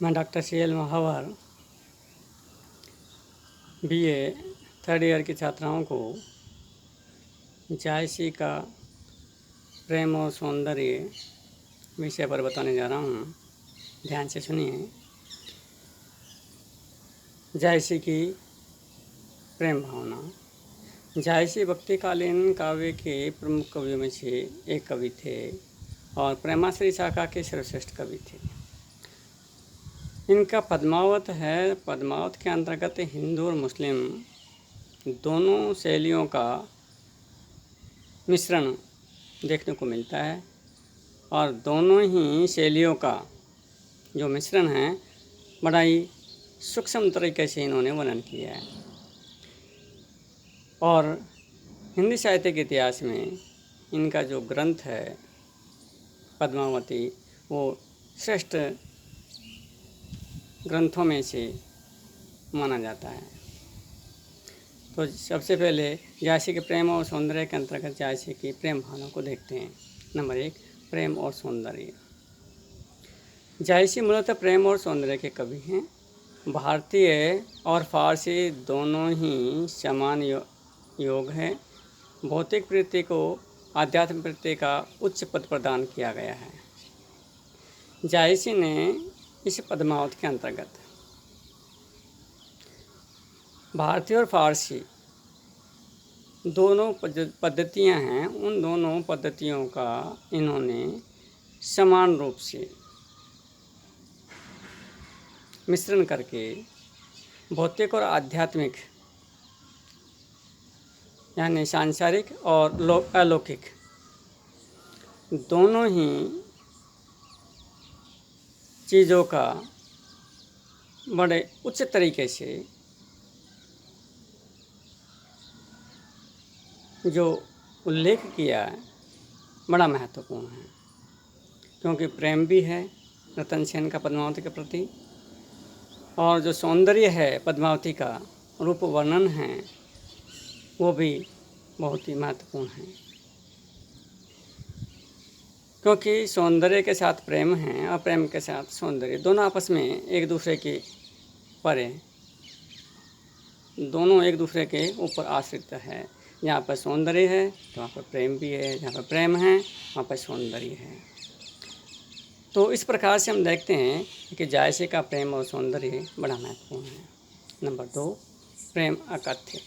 मैं doctor CL महावर BA third year की छात्राओं को जायसी का प्रेम और सौंदर्य विषय पर बताने जा रहा हूँ। ध्यान से सुनिए। जायसी की प्रेम भावना। जायसी भक्तिकालीन काव्य के प्रमुख कवियों में से एक कवि थे और प्रेमाश्री शाखा के सर्वश्रेष्ठ कवि थे। इनका पद्मावत है। पद्मावत के अंतर्गत हिंदू और मुस्लिम दोनों शैलियों का मिश्रण देखने को मिलता है और दोनों ही शैलियों का जो मिश्रण है बड़ा ही सूक्ष्म तरीके से इन्होंने वर्णन किया है। और हिंदी साहित्य के इतिहास में इनका जो ग्रंथ है पद्मावती वो श्रेष्ठ ग्रंथों में से माना जाता है। तो सबसे पहले जायसी के प्रेम और सौंदर्य के अंतर्गत जायसी की प्रेम भावना को देखते हैं। नंबर 1, प्रेम और सौंदर्य। जायसी मूलतः प्रेम और सौंदर्य के कवि हैं। भारतीय और फारसी दोनों ही समान योग है। भौतिक प्रवृत्ति को आध्यात्मिक प्रवृत्ति का उच्च पद प्रदान किया गया है। जायसी ने इस पद्मावत के अंतर्गत भारतीय और फारसी दोनों पद्धतियां हैं, उन दोनों पद्धतियों का इन्होंने समान रूप से मिश्रण करके भौतिक और आध्यात्मिक यानी सांसारिक और अलौकिक दोनों ही चीज़ों का बड़े उच्च तरीके से जो उल्लेख किया है बड़ा महत्वपूर्ण है, क्योंकि प्रेम भी है रतन सेन का पद्मावती के प्रति और जो सौंदर्य है पद्मावती का रूप वर्णन है वो भी बहुत ही महत्वपूर्ण है, क्योंकि सौंदर्य के साथ प्रेम है और प्रेम के साथ सौंदर्य दोनों आपस में एक दूसरे के परे, दोनों एक दूसरे के ऊपर आश्रित है। जहाँ पर सौंदर्य है तो वहाँ पर प्रेम भी है, जहाँ पर प्रेम है वहाँ पर सौंदर्य है। तो इस प्रकार से हम देखते हैं कि जायसी का प्रेम और सौंदर्य बड़ा महत्वपूर्ण है। नंबर 2, प्रेम अकथ्य।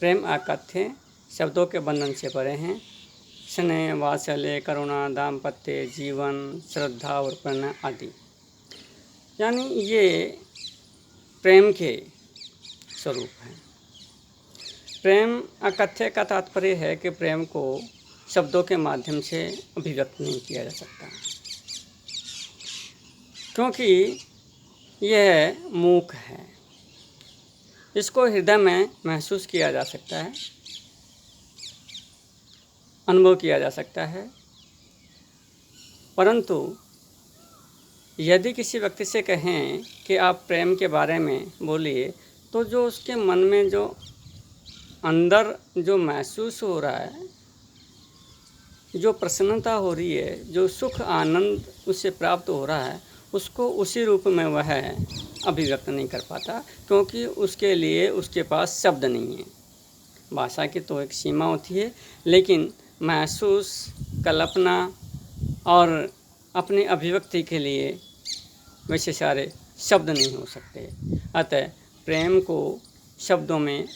प्रेम अकथ्य शब्दों के बंधन से परे हैं। स्नेह, वात्सल्य, करुणा, दाम्पत्य, जीवन, श्रद्धा और प्रेरणा आदि, यानी ये प्रेम के स्वरूप हैं। प्रेम अकथ्य का तात्पर्य है कि प्रेम को शब्दों के माध्यम से अभिव्यक्त नहीं किया जा सकता, क्योंकि यह मूक है। इसको हृदय में महसूस किया जा सकता है, अनुभव किया जा सकता है, परंतु यदि किसी व्यक्ति से कहें कि आप प्रेम के बारे में बोलिए तो जो उसके मन में जो अंदर जो महसूस हो रहा है, जो प्रसन्नता हो रही है, जो सुख आनंद उससे प्राप्त हो रहा है, उसको उसी रूप में वह अभिव्यक्त नहीं कर पाता, क्योंकि उसके लिए उसके पास शब्द नहीं है। भाषा की तो एक सीमा होती है, लेकिन महसूस, कल्पना और अपनी अभिव्यक्ति के लिए वैसे सारे शब्द नहीं हो सकते। अतः प्रेम को शब्दों में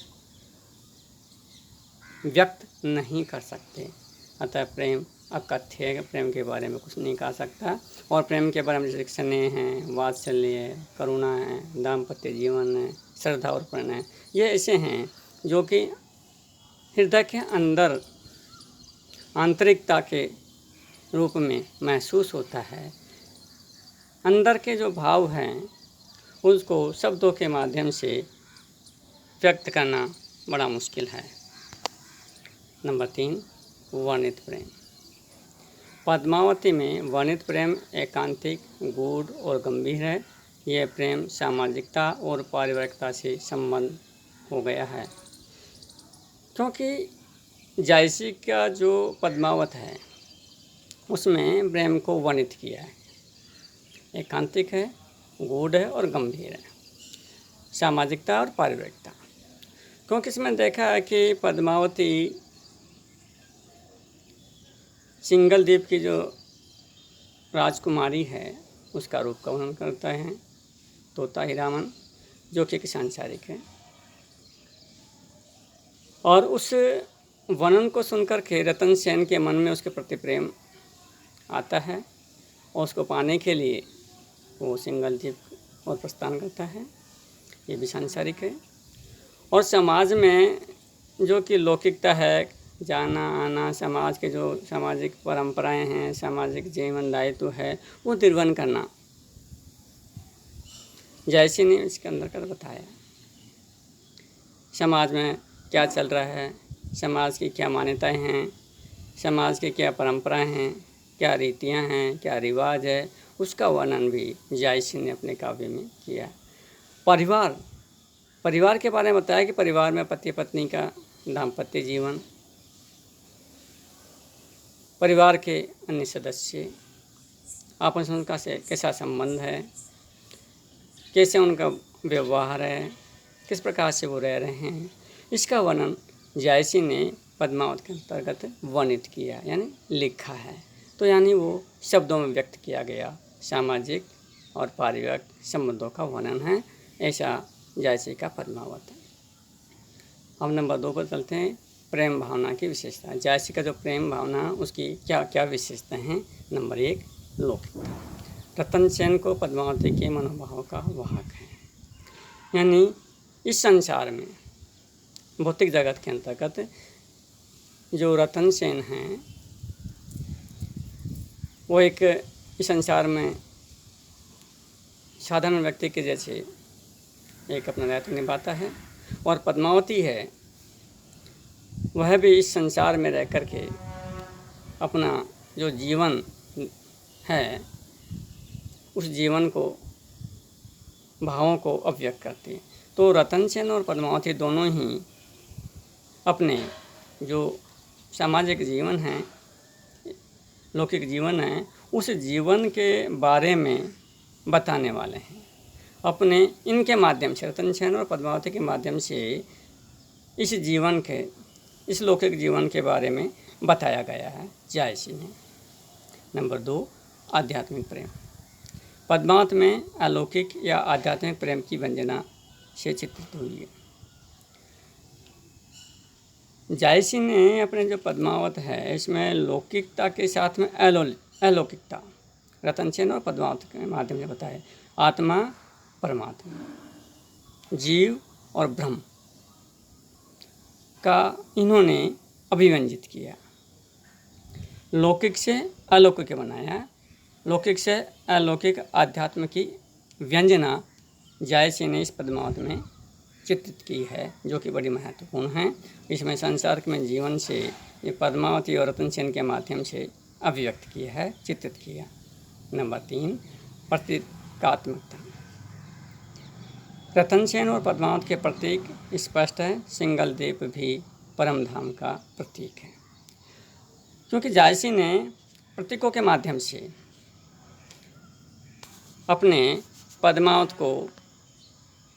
व्यक्त नहीं कर सकते। अतः प्रेम अकथ्य है, प्रेम के बारे में कुछ नहीं कह सकता। और प्रेम के बारे में जैसे स्नेह है, वात्सल्य है, करुणा है, दाम्पत्य जीवन है, श्रद्धा और प्रेरणा है, ये ऐसे हैं जो कि हृदय के अंदर आंतरिकता के रूप में महसूस होता है। अंदर के जो भाव हैं उसको शब्दों के माध्यम से व्यक्त करना बड़ा मुश्किल है। नंबर 3, वर्णित प्रेम। पद्मावती में वर्णित प्रेम एकांतिक, गूढ़ और गंभीर है। यह प्रेम सामाजिकता और पारिवारिकता से संबंध हो गया है, क्योंकि जायसी का जो पद्मावत है उसमें प्रेम को वर्णित किया है। एकांतिक है, गूढ़ है और गंभीर है, सामाजिकता और पारिवारिकता। क्योंकि इसमें देखा है कि पद्मावती सिंगल द्वीप की जो राजकुमारी है उसका रूप का वर्णन करता है तोता हीरामन, जो कि एक सांसारिक है। और उस वर्णन को सुनकर के रतन सेन के मन में उसके प्रति प्रेम आता है और उसको पाने के लिए वो सिंगल द्वीप और प्रस्थान करता है। ये भी सांसारिक है। और समाज में जो कि लौकिकता है, जाना आना, समाज के जो सामाजिक परंपराएं हैं, सामाजिक जीवन दायित्व है, वो निर्वहन करना, जैसे ने इसके अंदर कर बताया। समाज में क्या चल रहा है, समाज की क्या मान्यताएं हैं, समाज की क्या परंपराएं हैं, क्या रीतियां हैं, क्या रिवाज है, उसका वर्णन भी जायसी ने अपने काव्य में किया। परिवार के बारे में बताया कि परिवार में पति पत्नी का दाम्पत्य जीवन, परिवार के अन्य सदस्य, आपस में उनका से कैसा संबंध है, कैसे उनका व्यवहार है, किस प्रकार से वो रह रहे हैं, इसका वर्णन जायसी ने पद्मावत के अंतर्गत वर्णित किया, यानी लिखा है। तो यानी वो शब्दों में व्यक्त किया गया सामाजिक और पारिवारिक संबंधों का वर्णन है, ऐसा जायसी का पद्मावत है। अब नंबर 2 पर चलते हैं, प्रेम भावना की विशेषता। जायसी का जो प्रेम भावना, उसकी क्या क्या विशेषता हैं। नंबर 1, लौकिकता। रतन सेन को पद्मावती के मनोभाव का वाहक है, यानी इस संसार में भौतिक जगत के अंतर्गत जो रतन सेन हैं वो एक इस संसार में साधारण व्यक्ति के जैसे एक अपना दायित्व निभाता है। और पद्मावती है, वह भी इस संसार में रह कर के अपना जो जीवन है उस जीवन को, भावों को अभिव्यक्त करती है। तो रतन सेन और पद्मावती दोनों ही अपने जो सामाजिक जीवन है, लौकिक जीवन है, उस जीवन के बारे में बताने वाले हैं। अपने इनके माध्यम से, रतन सेन और पद्मावती के माध्यम से इस जीवन के, इस लौकिक जीवन के बारे में बताया गया है जायसी ने। नंबर 2, आध्यात्मिक प्रेम। पद्मावत में अलौकिक या आध्यात्मिक प्रेम की वंदना से चित्रित हुई है। जायसी ने अपने जो पद्मावत है इसमें लौकिकता के साथ में अलौकिकता रतन सेन और पद्मावत के माध्यम से बताया। आत्मा, परमात्मा, जीव और ब्रह्म का इन्होंने अभिव्यंजित किया। लौकिक से अलौकिक बनाया, लौकिक से अलौकिक आध्यात्म की व्यंजना जायसी ने इस पद्मावत में चित्रित की है, जो कि बड़ी महत्वपूर्ण है। इसमें संसार में जीवन से ये पद्मावती और रतन सेन के माध्यम से अभिव्यक्त किया है, चित्रित किया। नंबर 3, प्रतीकात्मकता। रतन सेन और पद्मावत के प्रतीक स्पष्ट है। सिंगल द्वीप भी परम धाम का प्रतीक है, क्योंकि जायसी ने प्रतीकों के माध्यम से अपने पद्मावत को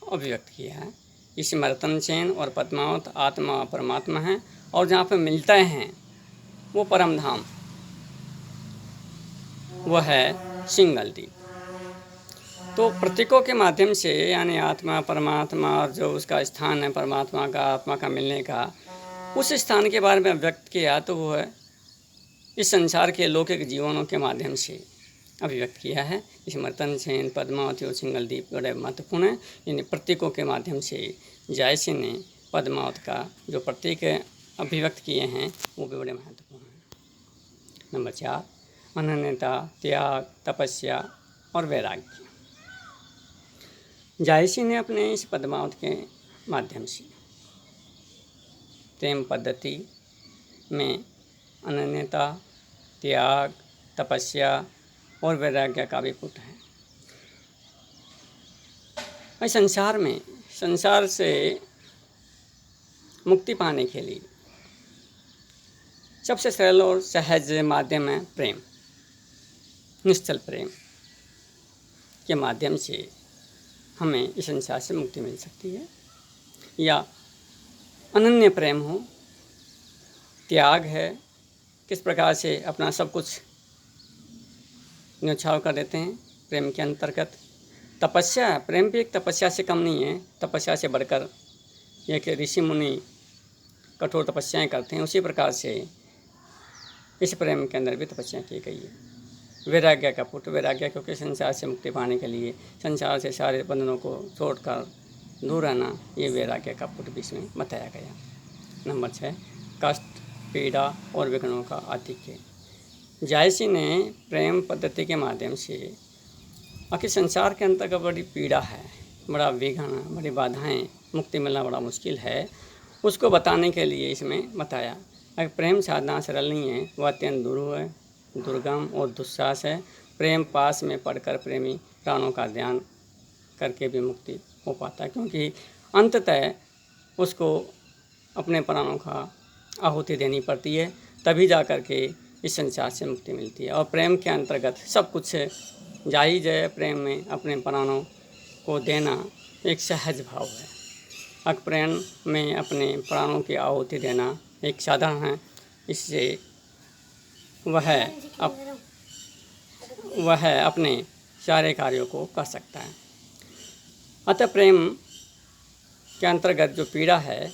अभिव्यक्त किया है। इसमें रतन सेन और पद्मावत आत्मा और परमात्मा है, और जहाँ पर मिलते हैं वो परम धाम, वह है सिंगल द्वीप। तो प्रतीकों के माध्यम से, यानी आत्मा, परमात्मा और जो उसका स्थान है परमात्मा का, आत्मा का मिलने का, उस स्थान के बारे में व्यक्त किया, तो वो है इस संसार के लौकिक जीवनों के माध्यम से अभिव्यक्त किया है। इसमें रतन सेन, पद्मावती और सिंगल द्वीप बड़े महत्वपूर्ण है। इन प्रतीकों के माध्यम से जायसी ने पद्मावत का जो प्रतीक अभिव्यक्त किए हैं वो भी बड़े महत्वपूर्ण हैं। नंबर 4, अनन्यता, त्याग, तपस्या और वैराग्य। जायसी ने अपने इस पद्मावत के माध्यम से प्रेम पद्धति में अनन्यता, त्याग, तपस्या और वैराग्य का भी पुट है। इस संसार से मुक्ति पाने के लिए सबसे सरल और सहज माध्यम है प्रेम, निश्चल प्रेम। के माध्यम से हमें इस संसार से मुक्ति मिल सकती है। या अनन्य प्रेम हो, त्याग है, किस प्रकार से अपना सब कुछ न्यौछावर कर देते हैं प्रेम के अंतर्गत। तपस्या, प्रेम भी एक तपस्या से कम नहीं है, तपस्या से बढ़कर एक ऋषि मुनि कठोर तपस्याएं करते हैं, उसी प्रकार से इस प्रेम के अंदर भी तपस्या की गई है। वैराग्य का पुट, वैराग्य क्योंकि संसार से मुक्ति पाने के लिए संसार से सारे बंधनों को छोड़कर दूर रहना, ये वैराग्य का पुट भी इसमें बताया गया। नंबर 6, कष्ट, पीड़ा और विघ्नों का आधिक्य। जायसी ने प्रेम पद्धति के माध्यम से आखिर संसार के अंतर्गत बड़ी पीड़ा है, बड़ा विघ्न, बड़ी बाधाएं, मुक्ति मिलना बड़ा मुश्किल है, उसको बताने के लिए इसमें बताया। अगर प्रेम साधना सरल नहीं है, वह अत्यंत दुरूह है, दुर्गम और दुस्साहस है। प्रेम पास में पढ़कर प्रेमी प्राणों का ध्यान करके भी मुक्ति हो पाता है, क्योंकि अंततः उसको अपने प्राणों का आहुति देनी पड़ती है, तभी जा कर के इस संसार से मुक्ति मिलती है। और प्रेम के अंतर्गत सब कुछ जायज़ है। प्रेम में अपने प्राणों को देना एक सहज भाव है। अक प्रेम में अपने प्राणों की आहुति देना एक साधन है, इससे वह अपने सारे कार्यों को कर सकता है। अतः प्रेम के अंतर्गत जो पीड़ा है,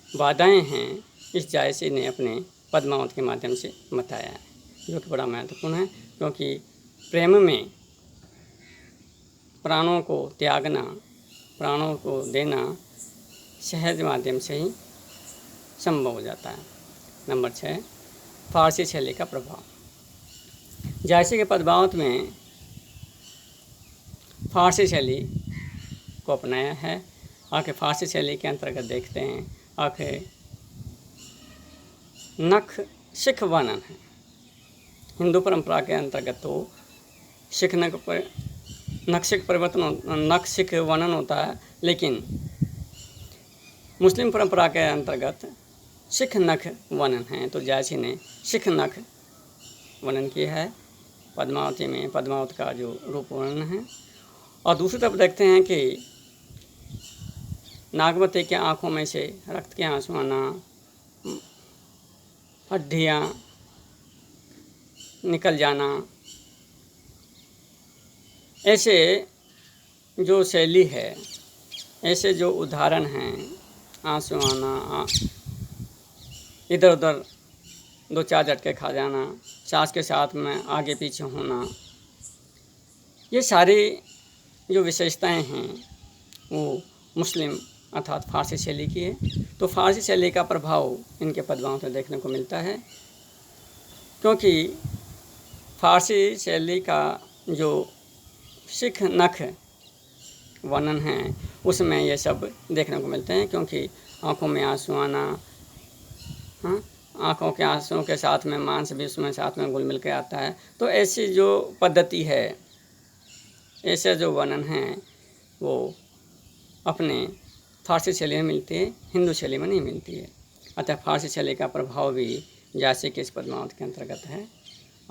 बाधाएं हैं, इस जायसी ने अपने पद्मावत के माध्यम से बताया है, जो कि बड़ा महत्वपूर्ण है, क्योंकि प्रेम में प्राणों को त्यागना, प्राणों को देना सहज माध्यम से ही संभव हो जाता है। नंबर 6, फारसी शैली का प्रभाव। जायसी के पद्मावत में फारसी शैली को अपनाया है। आखिर फारसी शैली के अंतर्गत देखते हैं, आखिर नख सिख वर्णन है। हिंदू परंपरा के अंतर्गत तो नख सिख वर्णन होता है, लेकिन मुस्लिम परंपरा के अंतर्गत सिख नख वर्णन है। तो जायसी ने सिख नख वर्णन किया है पद्मावती में, पद्मावत का जो रूप वर्णन है। और दूसरी तरफ देखते हैं कि नागवती के आँखों में से रक्त के आंसू आना, हड्डियाँ निकल जाना, ऐसे जो शैली है, ऐसे जो उदाहरण हैं, आंसू आना, इधर उधर 2-4 झटके खा जाना, सांस के साथ में आगे पीछे होना, ये सारी जो विशेषताएं हैं वो मुस्लिम अर्थात फारसी शैली की है। तो फारसी शैली का प्रभाव इनके पद्मावत में देखने को मिलता है, क्योंकि फारसी शैली का जो सिख नख वर्णन है उसमें ये सब देखने को मिलते हैं, क्योंकि आँखों में आंसू आना, आँखों के आंसुओं के साथ में मांस भी उसमें साथ में घुल मिल के आता है। तो ऐसी जो पद्धति है, ऐसे जो वर्णन हैं, वो अपने फारसी शैली में मिलती है, हिंदू शैली में नहीं मिलती है। अतः फारसी शैली का प्रभाव भी जायसी के इस पद्मावत के अंतर्गत है।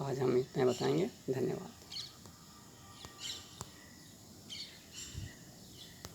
आज हम इतना बताएंगे। धन्यवाद।